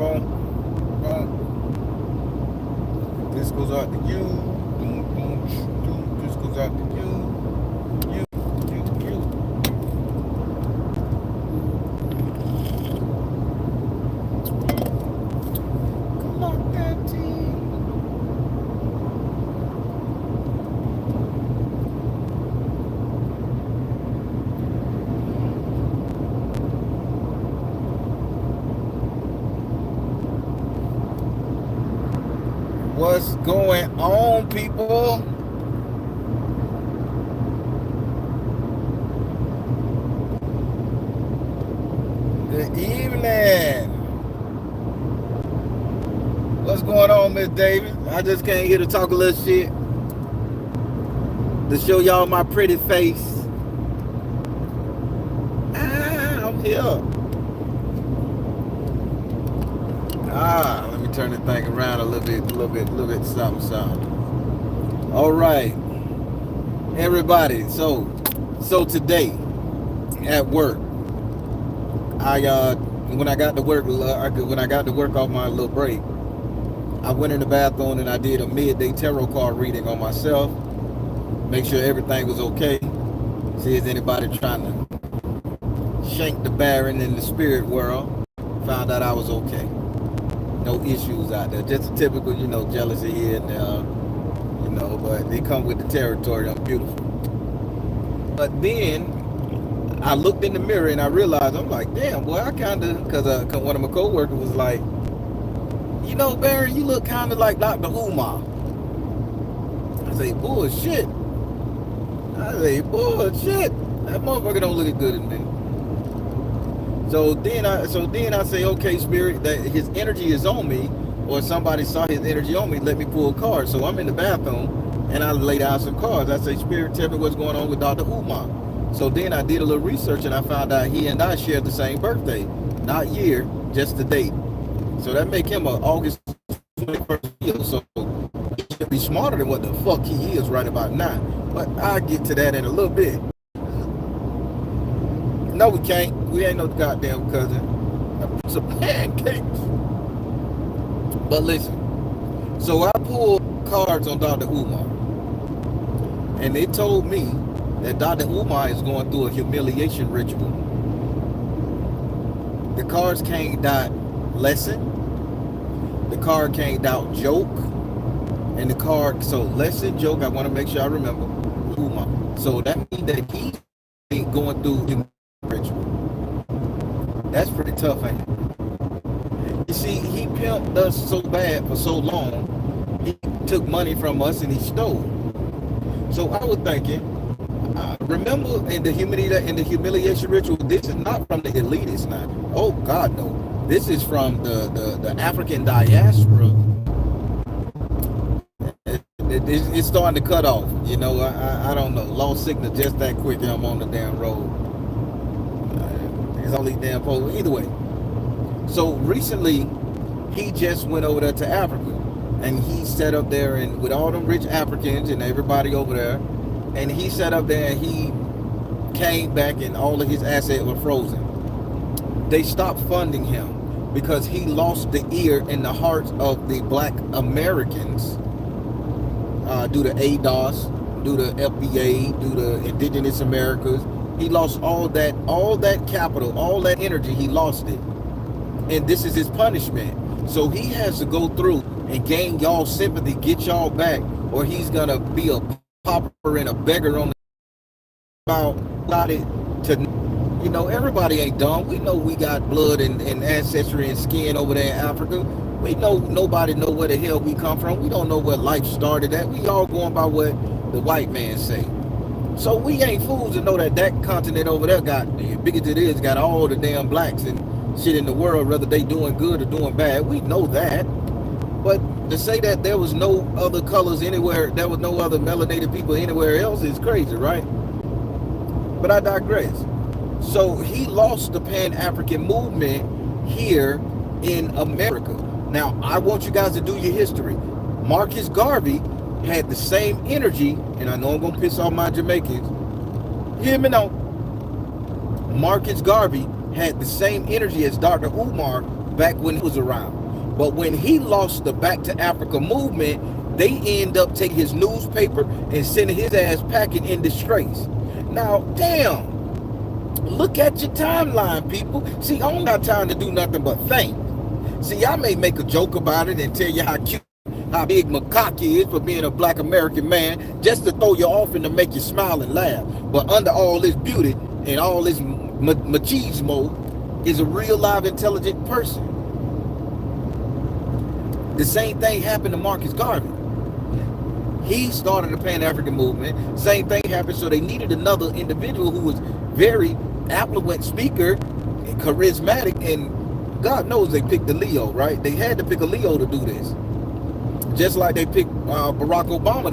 boom, boom. This goes out to you. Boom, boom, boom. This goes out to you. You, you. Come on, Daddy. What's going on, people? Good evening. What's going on, Miss Davis? I just came here to talk a little shit, to show y'all my pretty face. I'm here. Let me turn the thing around a little bit, something. All right, everybody. So today at work, when I got to work off my little break, I went in the bathroom and I did a midday tarot card reading on myself. Make sure everything was okay. See if anybody trying to shank the Baron in the spirit world. Found out I was okay. No issues out there. Just a typical, jealousy here and there. But they come with the territory. I'm beautiful. But then I looked in the mirror and I realized, I'm like, damn, boy, because one of my coworkers was like, Barry, you look kind of like Dr. Umar. I say, bullshit. That motherfucker don't look good in me. So then I say, okay, spirit, that his energy is on me, or somebody saw his energy on me, let me pull a card. So I'm in the bathroom and I laid out some cards. I say, spirit, tell me what's going on with Dr. Umar. So then I did a little research and I found out he and I shared the same birthday. Not year, just the date. So that make him an August 21st. So he should be smarter than what the fuck he is right about now. But I'll get to that in a little bit. No, we can't. We ain't no goddamn cousin. Some pancakes. But listen. So I pulled cards on Dr. Umar. And they told me that Dr. Umar is going through a humiliation ritual. The cards came out lesson. The card came out joke. And the card, so lesson, joke, I want to make sure I remember. Umar. So that means that he's going through ritual. That's pretty tough, ain't it? You see, he pimped us so bad for so long. He took money from us and he stole. So I was thinking, remember in the humiliation ritual, this is not from the elitists now. Oh God, no. This is from the African diaspora. It's starting to cut off. I don't know. Lost signal just that quick and I'm on the damn road. It's all these damn poles. Either way. So recently, he just went over there to Africa. And he sat up there and with all them rich Africans and everybody over there. And he sat up there and he came back and all of his assets were frozen. They stopped funding him because he lost the ear and the hearts of the black Americans due to ADOS, due to FBA, due to Indigenous Americas. He lost all that capital, all that energy, he lost it. And this is his punishment. So he has to go through and gain y'all sympathy, get y'all back, or he's gonna be a pauper and a beggar on the about it to everybody ain't dumb. We know we got blood and ancestry and skin over there in Africa. We know nobody know where the hell we come from. We don't know where life started at. We all going by what the white man say. So we ain't fools to know that continent over there got, as big as it is, got all the damn blacks and shit in the world, whether they doing good or doing bad. We know that. But to say that there was no other colors anywhere, there was no other melanated people anywhere else is crazy, right? But I digress. So he lost the Pan-African movement here in America. Now, I want you guys to do your history. Marcus Garvey had the same energy, and I know I'm going to piss off my Jamaicans. Hear me now. Marcus Garvey had the same energy as Dr. Umar back when he was around. But when he lost the Back to Africa movement, they end up taking his newspaper and sending his ass packing in disgrace. Now, damn, look at your timeline, people. See, I don't got time to do nothing but think. See, I may make a joke about it and tell you how cute, how big my cock is for being a black American man, just to throw you off and to make you smile and laugh. But under all this beauty and all this machismo is a real, live, intelligent person. The same thing happened to Marcus Garvey. He started the Pan-African movement. Same thing happened, so they needed another individual who was very affluent speaker, charismatic, and God knows they picked the Leo, right? They had to pick a Leo to do this. Just like they picked Barack Obama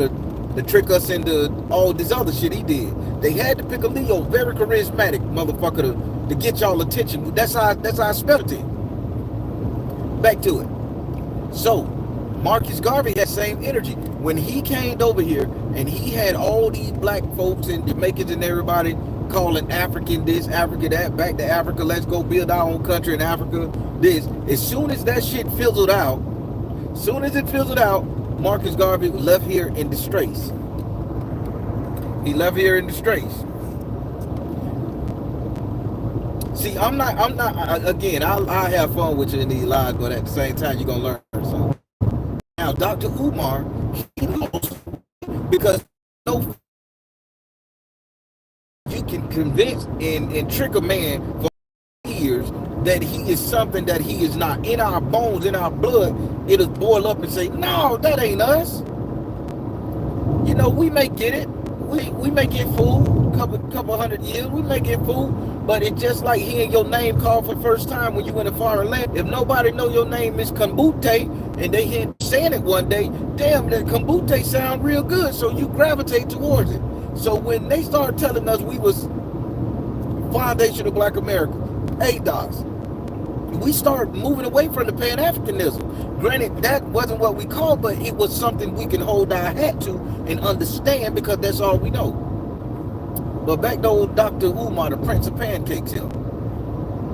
to trick us into all this other shit he did. They had to pick a Leo, very charismatic motherfucker to get y'all attention. That's our specialty. Back to it. So, Marcus Garvey had same energy. When he came over here and he had all these black folks and Jamaicans and everybody calling African this, Africa that, back to Africa, let's go build our own country in Africa, this. As soon as that shit fizzled out, Marcus Garvey left here in disgrace. He left here in disgrace. See, I'm not, again, I have fun with you in these lives, but at the same time, you're going to learn something. Now, Dr. Umar, he lost because you can convince and trick a man for years that he is something that he is not. In our bones, in our blood, it'll boil up and say, no, that ain't us. You know, we may get it. We may get fooled, couple hundred years, we may get fooled, but it's just like hearing your name called for the first time when you in a foreign land. If nobody know your name is Kambute, and they hear saying it one day, damn, that Kambute sound real good, so you gravitate towards it. So when they start telling us we was foundational black America, ADOS, we start moving away from the Pan-Africanism. Granted, that wasn't what we called, but it was something we can hold our hat to and understand because that's all we know. But back to old Dr. Umar, the Prince of Pancakes here.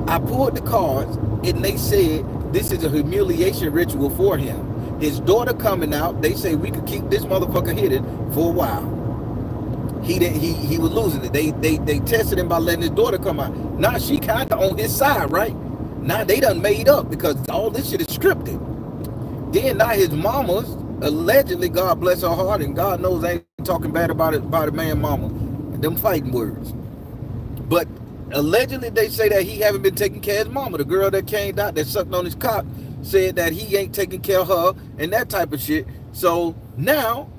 I pulled the cards and they said this is a humiliation ritual for him. His daughter coming out, they say we could keep this motherfucker hidden for a while. He was losing it. They tested him by letting his daughter come out. Now she kind of on his side, right? Now they done made up because all this shit is scripted. Then now his mama's allegedly, God bless her heart, and God knows I ain't talking bad about a man mama, them fighting words. But allegedly they say that he haven't been taking care of his mama. The girl that came out that sucked on his cock said that he ain't taking care of her and that type of shit. So now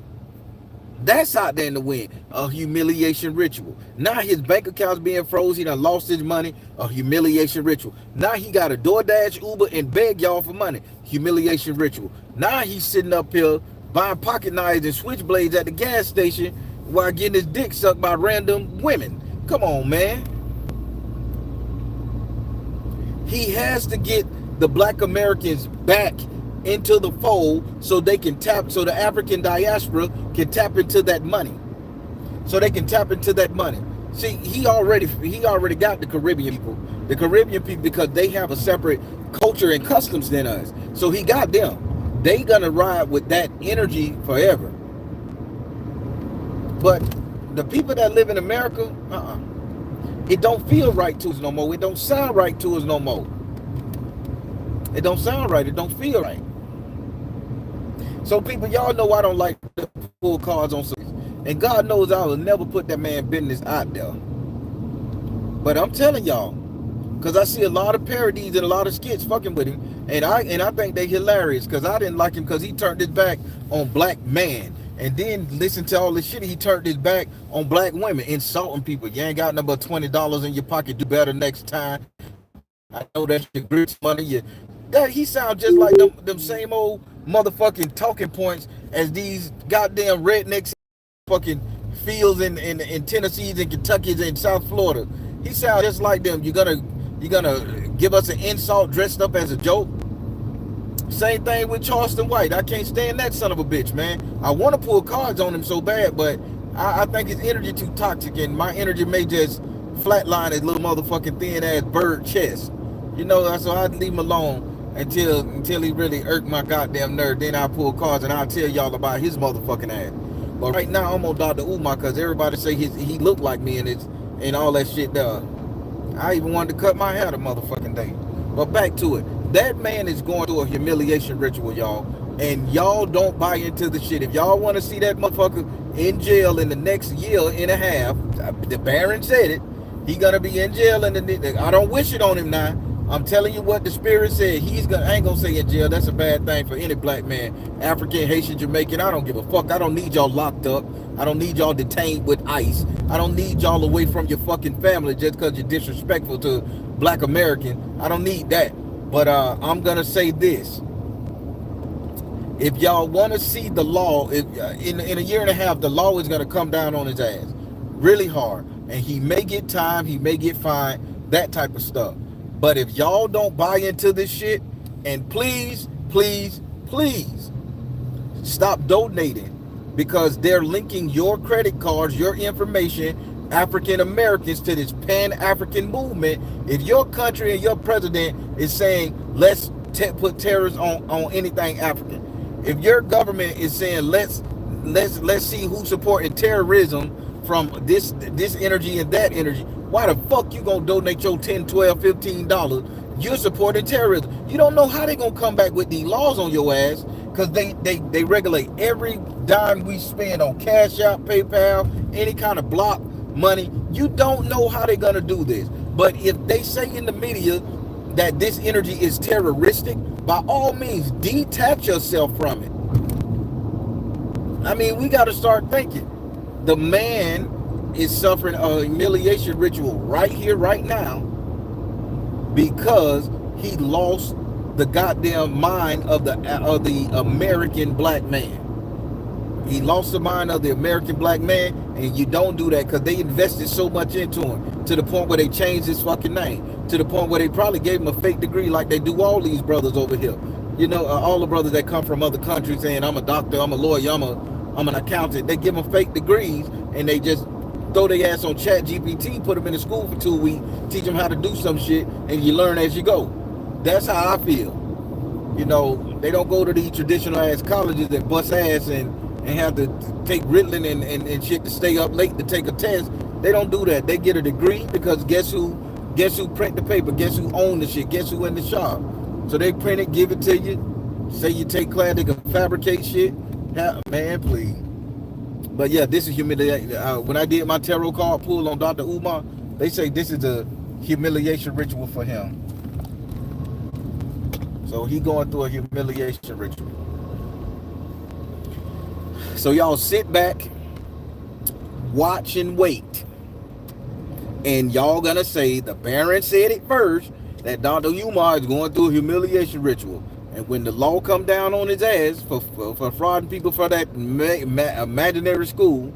that's out there in the wind, a humiliation ritual. Now his bank account's being froze. He done lost his money, a humiliation ritual. Now he got a DoorDash, Uber, and beg y'all for money, humiliation ritual. Now he's sitting up here buying pocket knives and switchblades at the gas station while getting his dick sucked by random women. Come on, man. He has to get the black Americans back into the fold so they can tap, so the African diaspora can tap into that money. So they can tap into that money. See, he already got the Caribbean people. The Caribbean people, because they have a separate culture and customs than us. So he got them. They gonna ride with that energy forever. But the people that live in America, it don't feel right to us no more. It don't sound right to us no more. It don't sound right. It don't feel right. So people, y'all know I don't like to pull cards on some, and God knows I will never put that man business out there. But I'm telling y'all, because I see a lot of parodies and a lot of skits fucking with him, and I think they hilarious, because I didn't like him because he turned his back on black man. And then listen to all this shit, he turned his back on black women, insulting people. You ain't got no but $20 in your pocket, do better next time. I know that's your grits money. He sounds just like them same old motherfucking talking points as these goddamn rednecks fucking fields in Tennessee and Kentucky and South Florida. He sounds just like them. You're gonna give us an insult dressed up as a joke. Same thing with Charleston White. I can't stand that son of a bitch, man. I want to pull cards on him so bad, but I think his energy too toxic, and my energy may just flatline his little motherfucking thin ass bird chest. You know, so I'd leave him alone. until he really irked my goddamn nerve. Then I pull cards and I'll tell y'all about his motherfucking ass. But right now I'm on Dr. Umar because everybody say he looked like me and all that shit. I even wanted to cut my hair the motherfucking day. But back to it. That man is going through a humiliation ritual, y'all. And y'all don't buy into the shit. If y'all want to see that motherfucker in jail in the next year and a half, the Baron said it. He gonna be in jail I don't wish it on him now. I'm telling you what the spirit said. I ain't gonna say in jail. That's a bad thing for any black man. African, Haitian, Jamaican. I don't give a fuck. I don't need y'all locked up. I don't need y'all detained with ICE. I don't need y'all away from your fucking family just because you're disrespectful to black American. I don't need that. But I'm gonna say this. If y'all want to see the law, if in a year and a half, the law is gonna come down on his ass really hard. And he may get time, he may get fined, that type of stuff. But if y'all don't buy into this shit, and please, please, please stop donating, because they're linking your credit cards, your information, African Americans, to this Pan-African movement. If your country and your president is saying let's put terrorists on anything African, if your government is saying let's see who's supporting terrorism from this energy and that energy, why the fuck you gonna donate your 10, 12, $15? You're supporting terrorism. You don't know how they gonna come back with these laws on your ass, because they regulate every dime we spend on Cash App, PayPal, any kind of block money. You don't know how they're gonna do this. But if they say in the media that this energy is terroristic, by all means detach yourself from it. I mean, we gotta start thinking. The man is suffering a humiliation ritual right here, right now, because he lost the goddamn mind of the American black man. He lost the mind of the American black man, and you don't do that because they invested so much into him, to the point where they changed his fucking name, to the point where they probably gave him a fake degree like they do all these brothers over here. You know, all the brothers that come from other countries saying, I'm a doctor, I'm a lawyer, I'm an accountant. They give them fake degrees and they just throw their ass on Chat GPT, put them in the school for 2 weeks, teach them how to do some shit, and you learn as you go. That's how I feel. You know, they don't go to these traditional ass colleges that bust ass and have to take Ritalin and shit to stay up late to take a test. They don't do that. They get a degree because guess who print the paper? Guess who own the shit? Guess who in the shop? So they print it, give it to you. Say you take class, they can fabricate shit. Man, please. But yeah, this is humiliation. When I did my tarot card pull on Dr. Umar, they say this is a humiliation ritual for him. So he going through a humiliation ritual. So y'all sit back, watch and wait. And y'all gonna say the Baron said it first, that Dr. Umar is going through a humiliation ritual. And when the law come down on his ass for frauding people for that imaginary school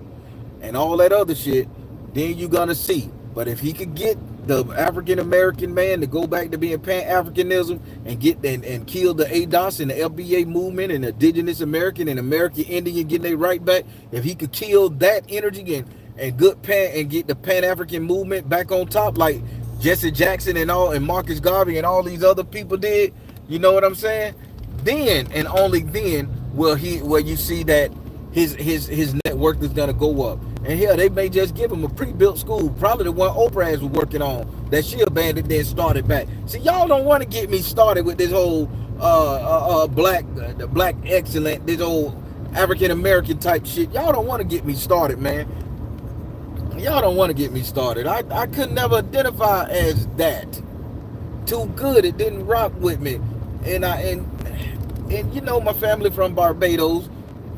and all that other shit, then you gonna see. But if he could get the African American man to go back to being Pan-Africanism and get and kill the ADOS and the FBA movement and the Indigenous American and American Indian getting their right back, if he could kill that energy and get the Pan-African movement back on top like Jesse Jackson and Marcus Garvey and all these other people did, you know what I'm saying? Then and only then will you see that his net worth is gonna go up. And here they may just give him a pre-built school, probably the one Oprah was working on that she abandoned then started back. See, y'all don't want to get me started with this whole black excellent, this old African American type shit. Y'all don't want to get me started, man. Y'all don't want to get me started. I could never identify as that. Too good, it didn't rock with me. And you know, my family from Barbados,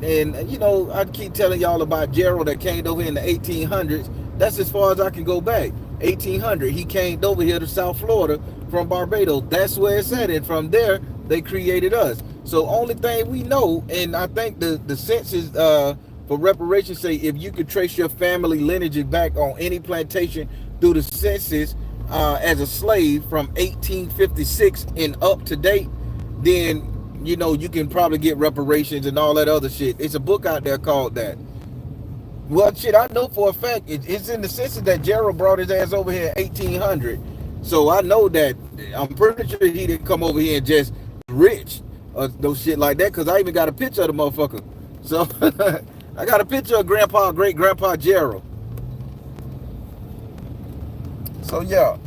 and you know, I keep telling y'all about Gerald that came over here in the 1800s. That's as far as I can go back. 1800, he came over here to South Florida from Barbados. That's where it's at, and from there they created us. So only thing we know, and I think the census for reparations say if you could trace your family lineage back on any plantation through the census as a slave from 1856 and up to date, then you know you can probably get reparations and all that other shit. It's a book out there called that. Well, shit, I know for a fact it's in the census that Gerald brought his ass over here in 1800. So I know that I'm pretty sure he didn't come over here and just rich or no shit like that, because I even got a picture of the motherfucker. So I got a picture of Grandpa, great Grandpa Gerald. So yeah.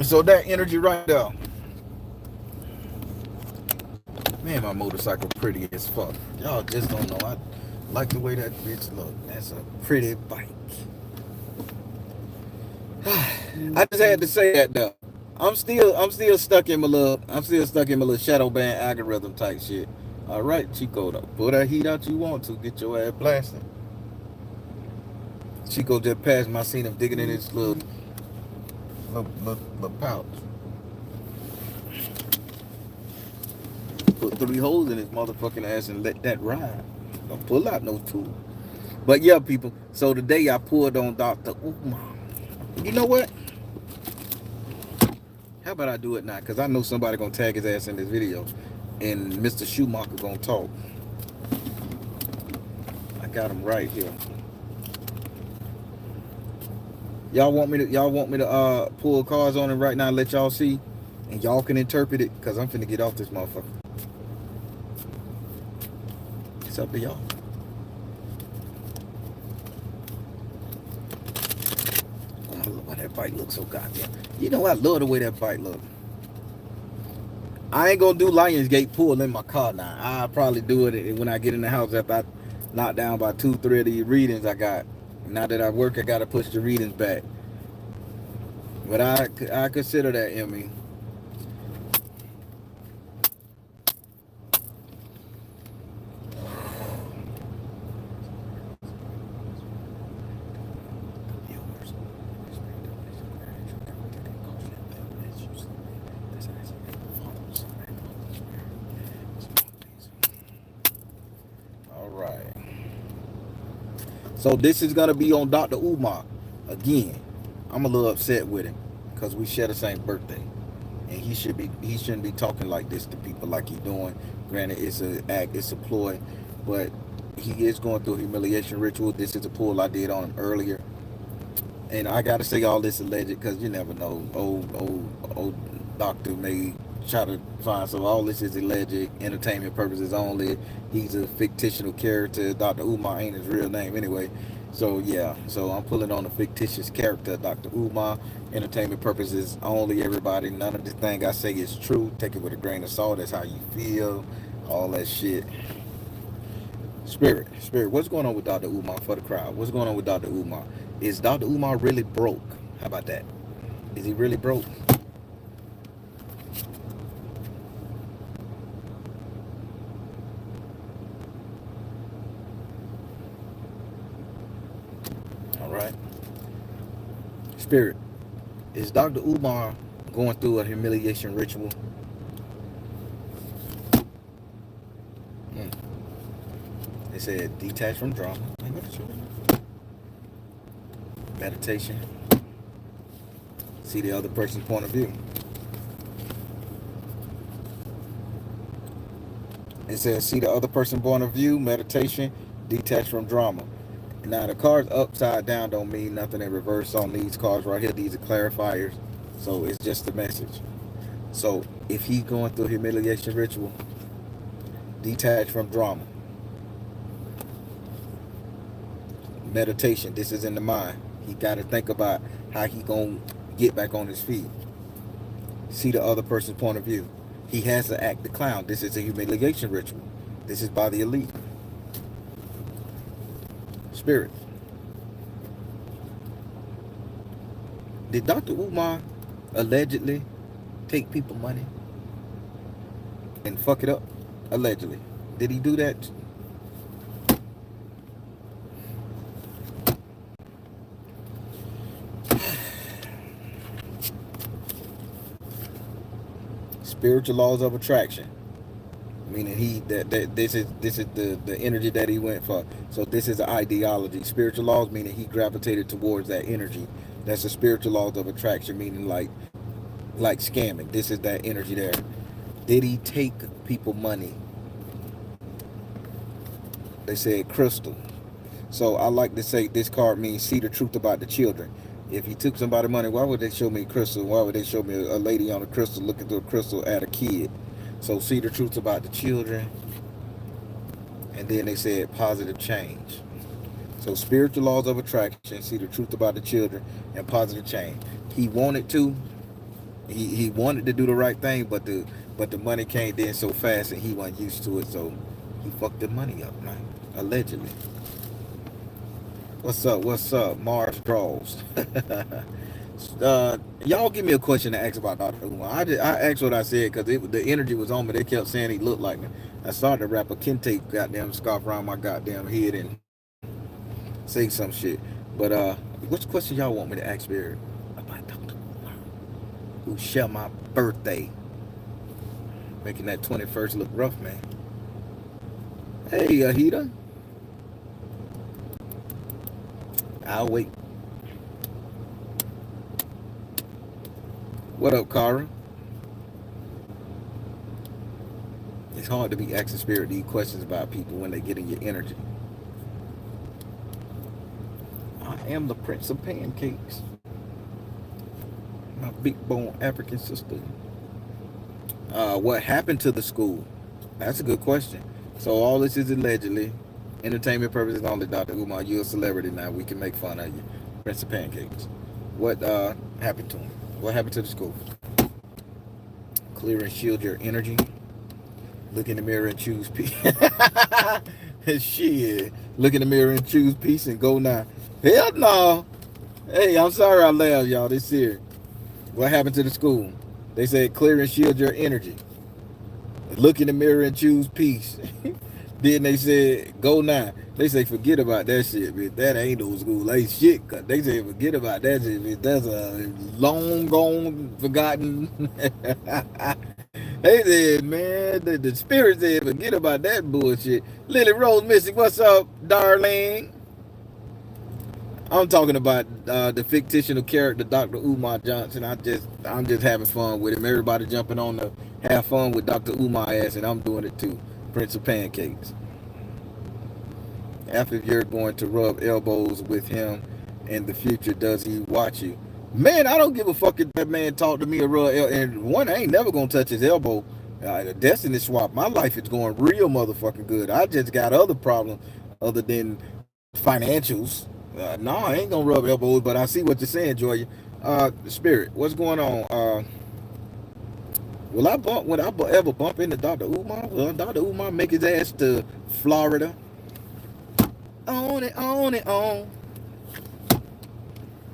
So that energy right there. Man, my motorcycle pretty as fuck. Y'all just don't know. I like the way that bitch look. That's a pretty bike. I just had to say that though. I'm still stuck in my little shadow band algorithm type shit. All right, Chico, though. Pull that heat out you want to. Get your ass blasting. Chico just passed me. I seen him digging in his little pouch. Put 3 holes in his motherfucking ass and let that ride. Don't pull out no tool. But yeah, people. So today I pulled on Dr. Umar. You know what? How about I do it now? Because I know somebody gonna tag his ass in this video, and Mr. Schumacher gonna talk. I got him right here. Y'all want me to pull cards on him right now and let y'all see, and y'all can interpret it, because I'm finna get off this motherfucker. It's up to y'all. Why that bike looks so goddamn. You know, I love the way that bike look. I ain't gonna do Lionsgate pull in my car now. I'll probably do it when I get in the house after I knock down by 2-3 of the readings I got. Now that I work, I gotta push the readings back. But I consider that, Emmy. So this is gonna be on Dr. Umar. Again, I'm a little upset with him because we share the same birthday, and he shouldn't be talking like this to people like he's doing. Granted, it's an act, it's a ploy, but he is going through a humiliation ritual. This is a pull I did on him earlier, and I gotta say all this alleged because you never know. Old doctor may try to find, so all this is alleged, entertainment purposes only. He's a fictional character. Dr. Umar ain't his real name anyway. So yeah, so I'm pulling on a fictitious character, Dr. Umar. Entertainment purposes only, everybody. None of the thing I say is true. Take it with a grain of salt. That's how you feel. All that shit. Spirit, what's going on with Dr. Umar for the crowd? What's going on with Dr. Umar? Is Dr. Umar really broke? How about that? Is he really broke? Right. Spirit, is Dr. Umar going through a humiliation ritual? They said detach from drama. Meditation. See the other person's point of view. It says see the other person's point of view, meditation, detach from drama. Now the cards upside down don't mean nothing in reverse on these cards right here. These are clarifiers. So it's just a message. So if he's going through a humiliation ritual, detach from drama. Meditation. This is in the mind. He got to think about how he gonna get back on his feet. See the other person's point of view. He has to act the clown. This is a humiliation ritual. This is by the elite. Spirit. Did Dr. Umar allegedly take people money and fuck it up? Allegedly. Did he do that? Spiritual laws of attraction. Meaning this is the energy that he went for. So this is an ideology. Spiritual laws meaning he gravitated towards that energy. That's the spiritual laws of attraction, meaning like scamming. This is that energy there. Did he take people money? They said crystal. So I like to say this card means see the truth about the children. If he took somebody money, why would they show me crystal? Why would they show me a lady on a crystal looking through a crystal at a kid? So see the truth about the children, and then they said positive change. So spiritual laws of attraction, see the truth about the children, and positive change. He wanted to, he wanted to do the right thing, but the money came in so fast and he wasn't used to it, so he fucked the money up, man. Allegedly. What's up? What's up? Mars draws. Y'all give me a question to ask about Dr. Umar. I asked what I said because the energy was on me. They kept saying he looked like me. I started to wrap a kente goddamn scarf around my goddamn head and say some shit. But which question y'all want me to ask Spirit about Dr. Umar, who share my birthday, making that 21st look rough, man. Hey, Ahita. I'll wait. What up, Cara? It's hard to be asking Spirit these questions about people when they get in your energy. I am the Prince of Pancakes. My big bone African sister. What happened to the school? That's a good question. So all this is allegedly entertainment purposes only. Dr. Umar, you're a celebrity now. We can make fun of you. Prince of Pancakes. What happened to him? What happened to the school? Clear and shield your energy. Look in the mirror and choose peace. Shit. Look in the mirror and choose peace and go now. Hell no. Hey, I'm sorry I laughed, y'all. This serious. What happened to the school? They said clear and shield your energy. Look in the mirror and choose peace. Then they said go now. They say forget about that shit, bitch. That ain't no school. Ain't shit. They say forget about that shit, bitch. That's a long gone forgotten. They said, man, the spirit said forget about that bullshit. Lily Rose Mystic, what's up, darling? I'm talking about the fictional character Dr. Umar Johnson. I'm just having fun with him. Everybody jumping on to have fun with Dr. Umar ass, and I'm doing it too. Prince of Pancakes. After you're going to rub elbows with him in the future, does he watch you? Man, I don't give a fuck if that man talk to me or rub and one, I ain't never gonna touch his elbow. Destiny swap. My life is going real motherfucking good. I just got other problems other than financials. No, I ain't gonna rub elbows, but I see what you're saying, Joya. Spirit, what's going on? Would I ever bump into Dr. Umar? Will Dr. Umar make his ass to Florida? On it, on it, on.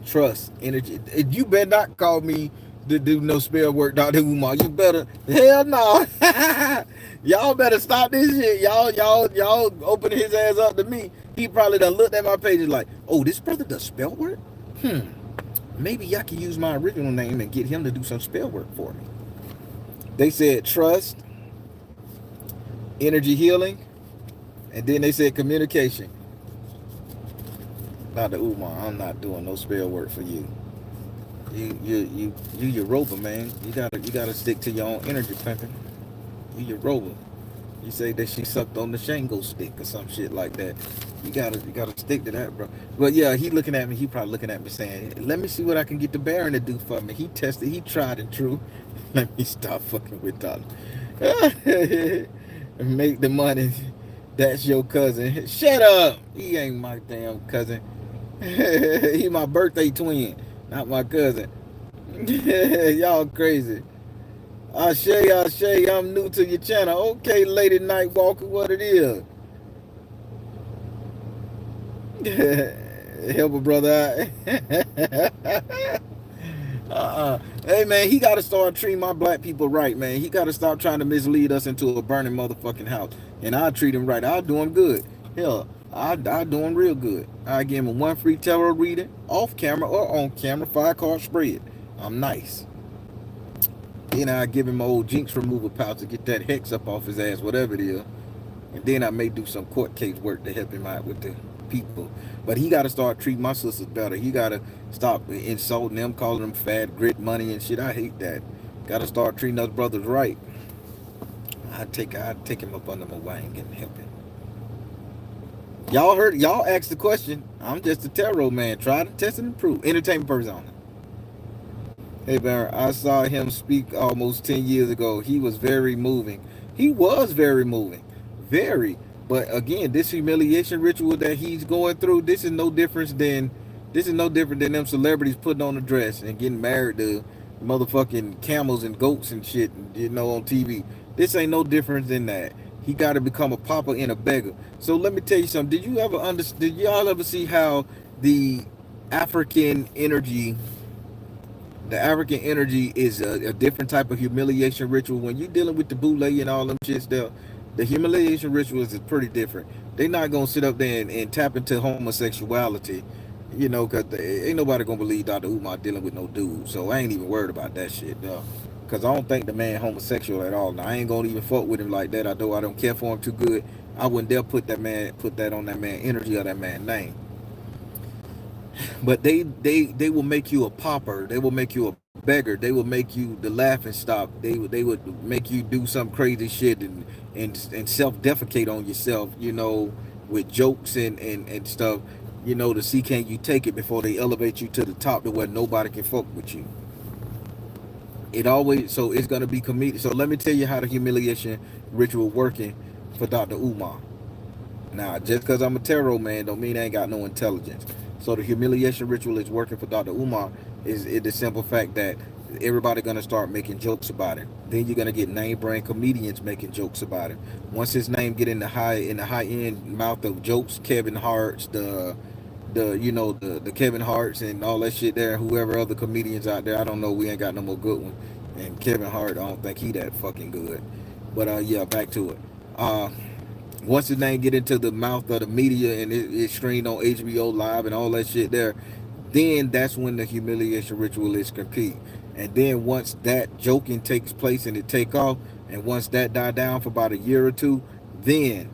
Trust, energy. You better not call me to do no spell work, Dr. Umar. You better, hell no. Y'all better stop this shit. Y'all open his ass up to me. He probably done looked at my pages like, oh, this brother does spell work? Maybe y'all can use my original name and get him to do some spell work for me. They said trust, energy healing, and then they said communication. Dr. Umar, I'm not doing no spell work for you. You Yoruba, man. You gotta stick to your own energy, pimping. You Yoruba. You say that she sucked on the Shango stick or some shit like that. You gotta stick to that, bro. But yeah, he looking at me. He probably looking at me saying, "Let me see what I can get the Baron to do for me." He tested. He tried and true. Let me stop fucking with Dollar. Make the money. That's your cousin. Shut up. He ain't my damn cousin. He my birthday twin, not my cousin. Y'all crazy. Ashay, I'm new to your channel. Okay, Lady Night Walker, what it is? Help a brother out. Hey, man, he got to start treating my black people right, man. He got to stop trying to mislead us into a burning motherfucking house. And I'll treat him right. I'll do him good. Hell, I'll do him real good. I give him one free tarot reading, off camera or on camera, 5-card spread. I'm nice. Then I give him my old jinx removal pouch to get that hex up off his ass, whatever it is. And then I may do some court case work to help him out with the people. But he got to start treating my sisters better. He got to stop insulting them, calling them fat, grit, money, and shit. I hate that. Got to start treating us brothers right. I'd take him up under my wing and help him. Y'all asked the question. I'm just a tarot man. Try to test and improve. Entertainment person on it. Hey man, I saw him speak almost 10 years ago. He was very moving. He was very moving, very. But again, this humiliation ritual that he's going through, this is no different than them celebrities putting on a dress and getting married to motherfucking camels and goats and shit, on TV. This ain't no different than that. He got to become a papa and a beggar. So let me tell you something. Did y'all ever see how the African energy the African energy is a different type of humiliation ritual. When you're dealing with the boule and all them shits, the humiliation rituals is pretty different. They not gonna sit up there and tap into homosexuality, cause ain't nobody gonna believe Dr. Umar dealing with no dude. So I ain't even worried about that shit, though. Cause I don't think the man homosexual at all. Now I ain't gonna even fuck with him like that. Although I don't care for him too good, I wouldn't dare put that on that man energy or that man name. But they will make you a pauper. They will make you a beggar. They will make you the laughing stock. They would make you do some crazy shit and self defecate on yourself. With jokes and stuff. To see can you take it before they elevate you to the top to where nobody can fuck with you. It's gonna be comedic. So let me tell you how the humiliation ritual working for Dr. Umar. Now, just because I'm a tarot man don't mean I ain't got no intelligence. So the humiliation ritual is working for Dr. Umar is the simple fact that everybody gonna start making jokes about it. Then you're gonna get name brand comedians making jokes about it. Once his name get in the high end mouth of jokes, Kevin Hart's, the Kevin Hart's and all that shit there, whoever other comedians out there, I don't know, we ain't got no more good one. And Kevin Hart, I don't think he that fucking good. But yeah, back to it. Uh Once his name get into the mouth of the media and it's streamed on HBO Live and all that shit there, then that's when the humiliation ritual is complete. And then once that joking takes place and it take off, and once that die down for about a year or two, then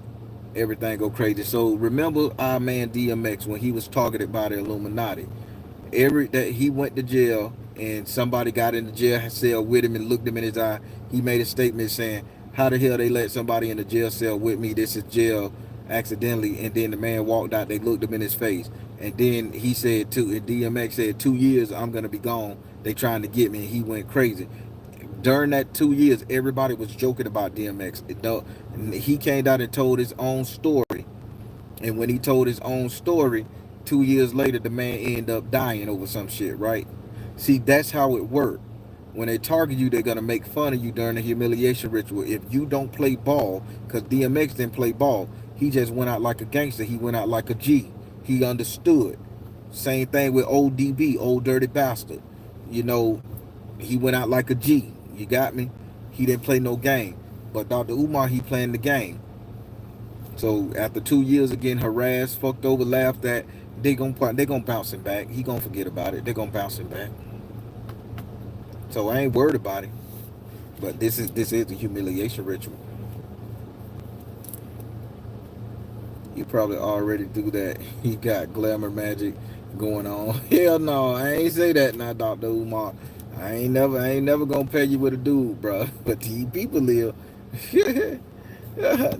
everything go crazy. So remember our man DMX when he was targeted by the Illuminati. Every that he went to jail and somebody got in the jail cell with him and looked him in his eye, he made a statement saying, how the hell they let somebody in the jail cell with me? This is jail accidentally. And then the man walked out, they looked him in his face. And then he said and DMX said 2 years I'm gonna be gone. They trying to get me, and he went crazy. During that 2 years, everybody was joking about DMX. He came out and told his own story. And when he told his own story, 2 years later, the man ended up dying over some shit, right? See, that's how it worked. When they target you, they're gonna make fun of you during the humiliation ritual. If you don't play ball, because DMX didn't play ball, he just went out like a gangster. He went out like a G. He understood. Same thing with old DB, old dirty bastard. You know, he went out like a G. You got me? He didn't play no game. But Dr. Umar, he playing the game. So after 2 years of getting harassed, fucked over, laughed at, they gonna bounce him back. He gonna forget about it. They gonna bounce him back. So I ain't worried about it. But this is the humiliation ritual. You probably already do that. He got glamour magic going on. Hell no, I ain't say that now, Dr. Umar. I ain't never gonna pay you with a dude, bro. But these people live.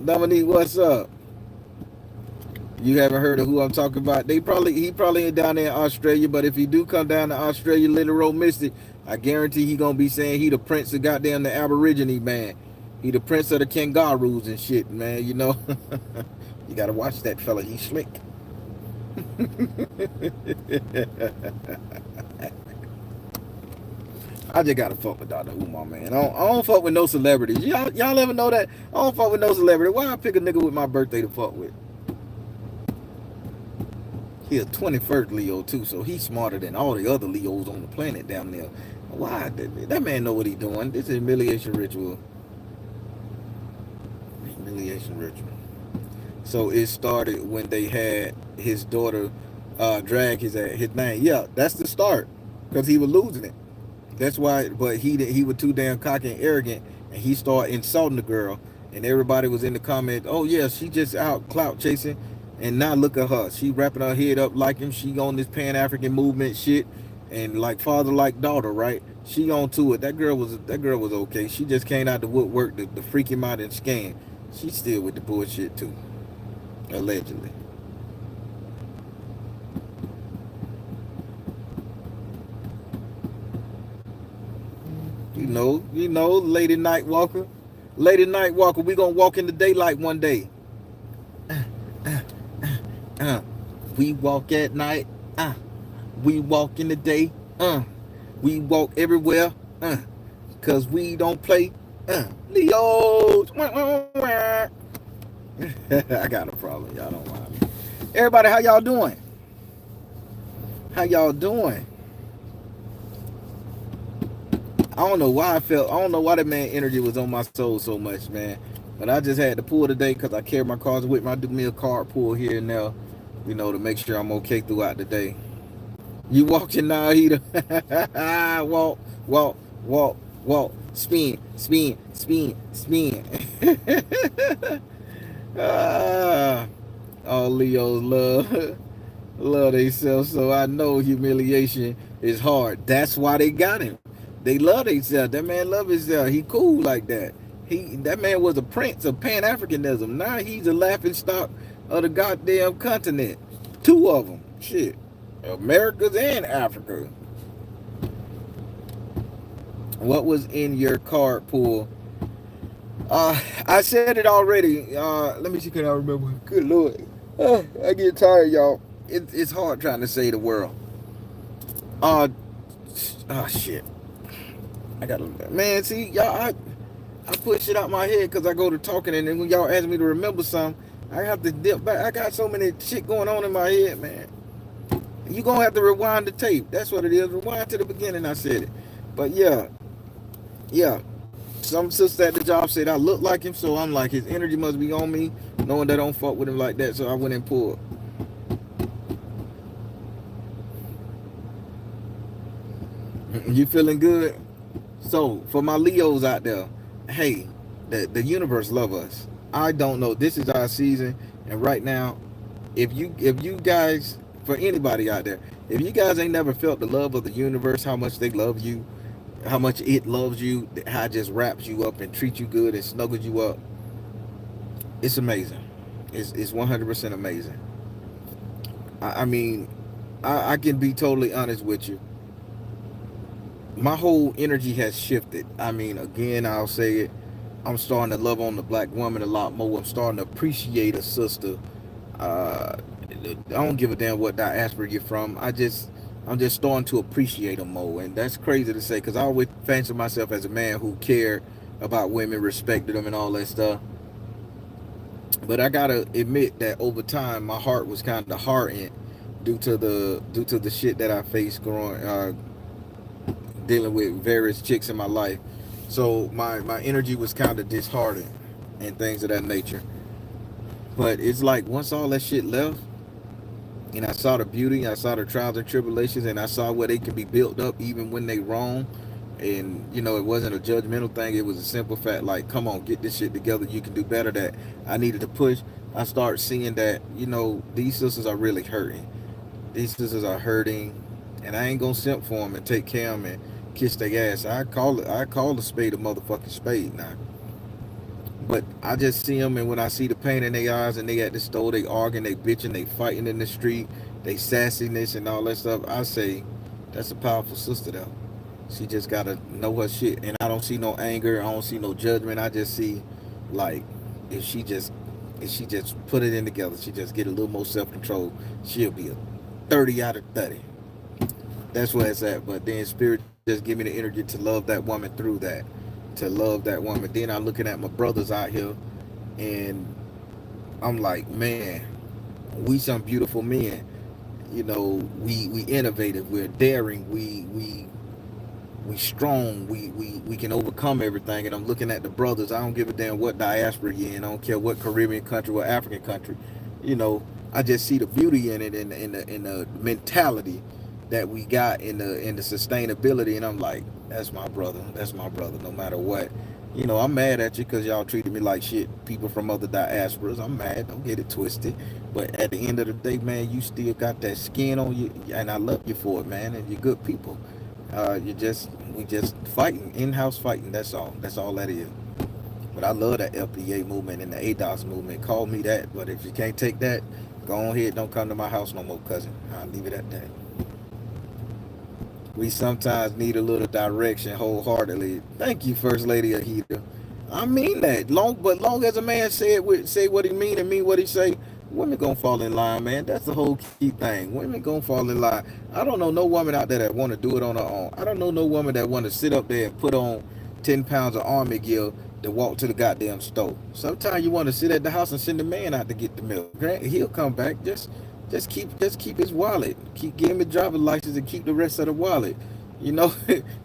Dominique, what's up? You haven't heard of who I'm talking about? He probably ain't down there in Australia, but if he do come down to Australia, Little Road Mystic, I guarantee he gonna be saying he the prince of goddamn the Aborigine man. He the prince of the kangaroos and shit, man. You gotta watch that fella. He's slick. I just gotta fuck with Dr. Umar, man. I don't fuck with no celebrities. Y'all ever know that? I don't fuck with no celebrity. Why I pick a nigga with my birthday to fuck with? He a 21st Leo too, so he's smarter than all the other Leos on the planet down there. Why? That man know what he doing. This is humiliation ritual. Humiliation ritual. So it started when they had his daughter drag his name. Yeah, that's the start, because he was losing it. That's why. But he was too damn cocky and arrogant, and he started insulting the girl, and everybody was in the comment. Oh yeah, she just out clout chasing, and now look at her. She wrapping her head up like him. She on this Pan African movement shit, and like father like daughter, right? She on to it. That girl was okay. She just came out the woodwork to freak him out and scam. She's still with the bullshit too, allegedly. Lady Night Walker. Lady Night Walker, we gonna walk in the daylight one day. Uh, uh, uh. We walk at night. Uh. We walk in the day. Uh. We walk everywhere. Cause we don't play. Leos. I got a problem. Y'all don't mind me. Everybody, how y'all doing? How y'all doing? I don't know why I don't know why that man energy was on my soul so much, man. But I just had to pull today because I carry my cards with me. I do me a card pull here and there, to make sure I'm okay throughout the day. You walking now, Heater. Walk, walk, walk, walk. Spin, spin, spin, spin. ah, all Leos love. Love themselves, so I know humiliation is hard. That's why they got him. They love themselves. That man love himself. He cool like that. That man was a prince of Pan Africanism. Now he's a laughing stock of the goddamn continent. Two of them. Shit. Americas and Africa. What was in your card pool? I said it already. Let me see, can I remember? Good Lord. I get tired, y'all. It's hard trying to say the world. Uh, shit. I gotta, man, see, y'all, I put shit out my head because I go to talking, and then when y'all ask me to remember something, I have to dip back. I got so many shit going on in my head, man. You gonna have to rewind the tape. That's what it is. Rewind to the beginning, I said it. But yeah. Some sister at the job said I look like him, so I'm like, his energy must be on me, knowing that I don't fuck with him like that, so I went and pulled. You feeling good? So for my Leos out there, hey, the universe love us. I don't know. This is our season, and right now, if you guys, for anybody out there, if you guys ain't never felt the love of the universe, how much they love you, how much it loves you, how it just wraps you up and treats you good and snuggles you up, it's amazing. It's 100% amazing. I mean, I can be totally honest with you. My whole energy has shifted. I mean, again, I'll say it. I'm starting to love on the black woman a lot more. I'm starting to appreciate a sister. I don't give a damn what diaspora you're from. I'm just starting to appreciate them more, and that's crazy to say because I always fancy myself as a man who cared about women, respected them, and all that stuff. But I gotta admit that over time, my heart was kind of hardened due to the shit that I faced growing dealing with various chicks in my life. So my energy was kind of disheartened and things of that nature. But it's like once all that shit left, and I saw the beauty, I saw the trials and tribulations, and I saw where they can be built up even when they wrong. And it wasn't a judgmental thing. It was a simple fact, like, come on, get this shit together. You can do better. That I needed to push. I started seeing that these sisters are really hurting. These sisters are hurting, and I ain't gonna simp for them and take care of them and kiss their ass. I call the spade a motherfucking spade now. But I just see them, and when I see the pain in their eyes, and they at the store, they arguing, they bitching, they fighting in the street, they sassiness and all that stuff. I say, that's a powerful sister though. She just gotta know her shit, and I don't see no anger. I don't see no judgment. I just see, like, if she just put it in together, she just get a little more self control, she'll be a 30 out of 30. That's where it's at. But then spirit just give me the energy to love that woman through that, to love that woman. Then I'm looking at my brothers out here, and I'm like, man, we some beautiful men. We innovative, we're daring, we strong, we can overcome everything. And I'm looking at the brothers. I don't give a damn what diaspora you're in. I don't care what Caribbean country or African country. I just see the beauty in it, in the mentality that we got, in the sustainability. And I'm like, that's my brother. That's my brother. No matter what. I'm mad at you because y'all treated me like shit. People from other diasporas, I'm mad. Don't get it twisted. But at the end of the day, man, you still got that skin on you, and I love you for it, man. And you're good people. We just fighting, in-house fighting. That's all. That's all that is. But I love that LPA movement and the ADOS movement. Call me that. But if you can't take that, go on ahead. Don't come to my house no more, cousin. I'll leave it at that. We sometimes need a little direction wholeheartedly. Thank you, First Lady Ahita. I mean that. Long as a man say what he mean and mean what he say, women gonna fall in line, man. That's the whole key thing. Women gonna fall in line. I don't know no woman out there that want to do it on her own. I don't know no woman that want to sit up there and put on 10 pounds of army gear to walk to the goddamn stove. Sometimes you want to sit at the house and send the man out to get the milk. He'll come back. Just keep his wallet. Keep give him his driver's license and keep the rest of the wallet. You know,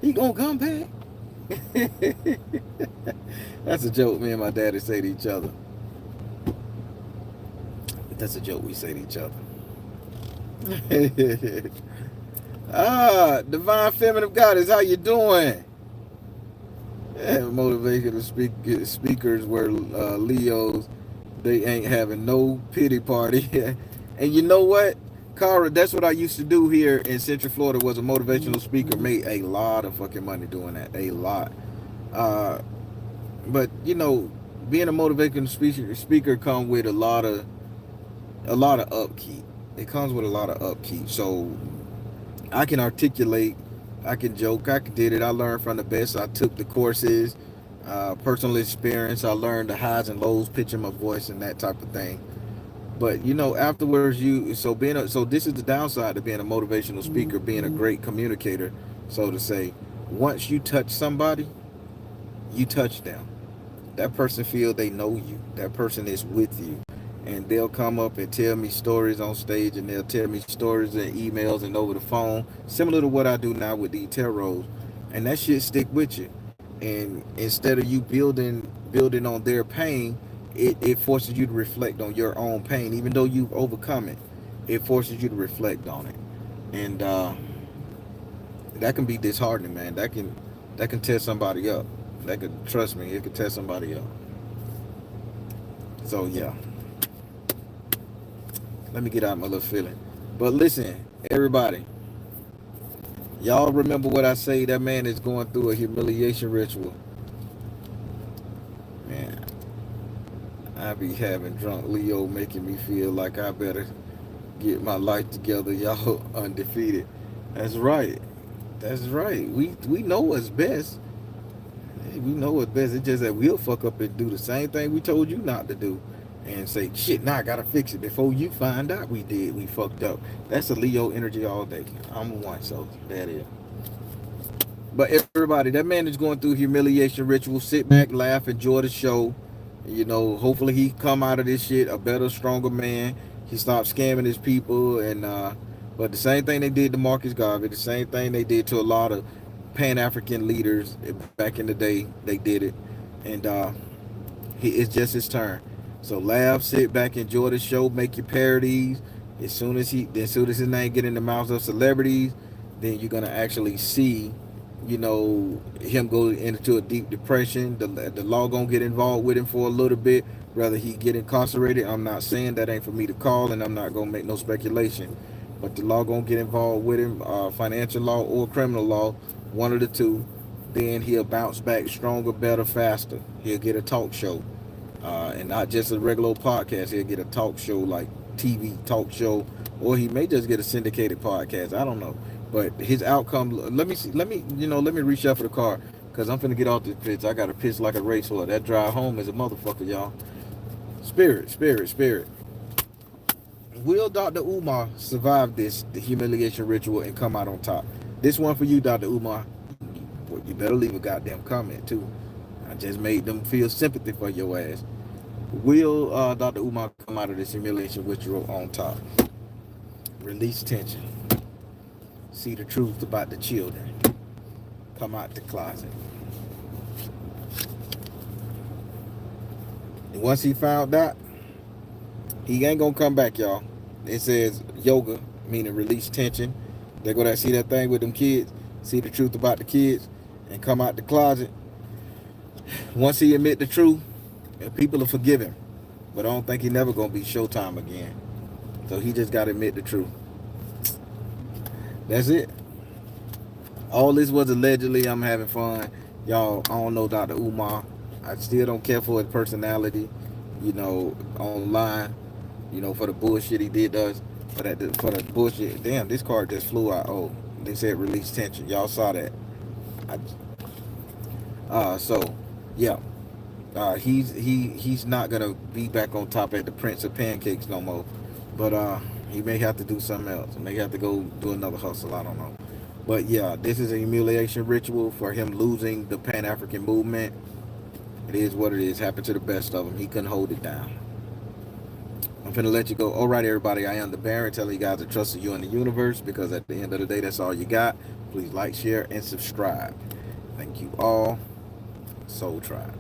he gonna come back. That's a joke me and my daddy say to each other. That's a joke we say to each other. Divine Feminine Goddess, how you doing? Yeah, motivational speakers were Leos. They ain't having no pity party. And you know what, Cara? That's what I used to do here in Central Florida. Was a motivational speaker. Made a lot of fucking money doing that. A lot. Uh, but you know, being a motivational speaker come with a lot of upkeep. It comes with a lot of upkeep. So I can articulate, I can joke, I did it. I learned from the best. I took the courses, personal experience. I learned the highs and lows, pitching my voice and that type of thing. But you know, afterwards, so this is the downside of being a motivational speaker, being a great communicator, so to say. Once you touch somebody, you touch them. That person feel they know you. That person is with you, and they'll come up and tell me stories on stage, and they'll tell me stories in emails and over the phone, similar to what I do now with the tarots, and that shit stick with you. And instead of you building on their pain, it forces you to reflect on your own pain, even though you've overcome it. It forces you to reflect on it, and that can be disheartening, man. That can tear somebody up. That could trust me, it could tear somebody up. So yeah, let me get out my little feeling. But listen, everybody, y'all remember what I say? That man is going through a humiliation ritual. Man, I be having drunk Leo making me feel like I better get my life together. Y'all undefeated. That's right. That's right. We know what's best. Hey, we know what's best. It's just that we'll fuck up and do the same thing we told you not to do. And say, shit, now I gotta fix it before you find out we fucked up. That's a Leo energy all day. I'm a one, so that is. But everybody, that man is going through humiliation ritual. Sit back, laugh, enjoy the show. You know, hopefully he come out of this shit a better, stronger man. He stopped scamming his people, and but the same thing they did to Marcus Garvey, the same thing they did to a lot of Pan African leaders back in the day, they did it, and it's just his turn. So laugh, sit back, enjoy the show, make your parodies. As soon as his name get in the mouths of celebrities, then you're gonna actually see, him go into a deep depression. The law gonna get involved with him for a little bit. Whether he get incarcerated, I'm not saying that ain't for me to call, and I'm not gonna make no speculation. But the law gonna get involved with him, financial law or criminal law, one of the two. Then he'll bounce back stronger, better, faster. He'll get a talk show, and not just a regular old podcast. He'll get a talk show like TV talk show, or he may just get a syndicated podcast. I don't know, but his outcome. Let me see. Let me reach out for the car because I'm finna get off this pitch. I got to piss like a racehorse. That drive home is a motherfucker, y'all. Spirit, spirit, spirit. Will Dr. Umar survive the humiliation ritual and come out on top? This one for you, Dr. Umar. Boy, you better leave a goddamn comment too. I just made them feel sympathy for your ass. Will Dr. Umar come out of this humiliation ritual on top? Release tension. See the truth about the children. Come out the closet. And once he found out, he ain't gonna come back, y'all. It says yoga, meaning release tension. They go that see that thing with them kids, see the truth about the kids, and come out the closet. Once he admit the truth, people will forgive him. But I don't think he never gonna be Showtime again. So he just gotta admit the truth. That's it. All this was allegedly. I'm having fun. Y'all, I don't know Dr. Umar. I still don't care for his personality, online, for the bullshit he did us. For the bullshit. Damn, this card just flew out. Oh, They said release tension. Y'all saw that. I, so yeah, he's not gonna be back on top at the Prince of Pancakes no more. But he may have to do something else. He may have to go do another hustle. I don't know. But yeah, this is a humiliation ritual for him losing the Pan African movement. It is what it is. Happened to the best of them. He couldn't hold it down. I'm finna let you go. All right, everybody. I am the Baron, telling you guys to trust you in the universe, because at the end of the day, that's all you got. Please like, share, and subscribe. Thank you all. Soul Tribe.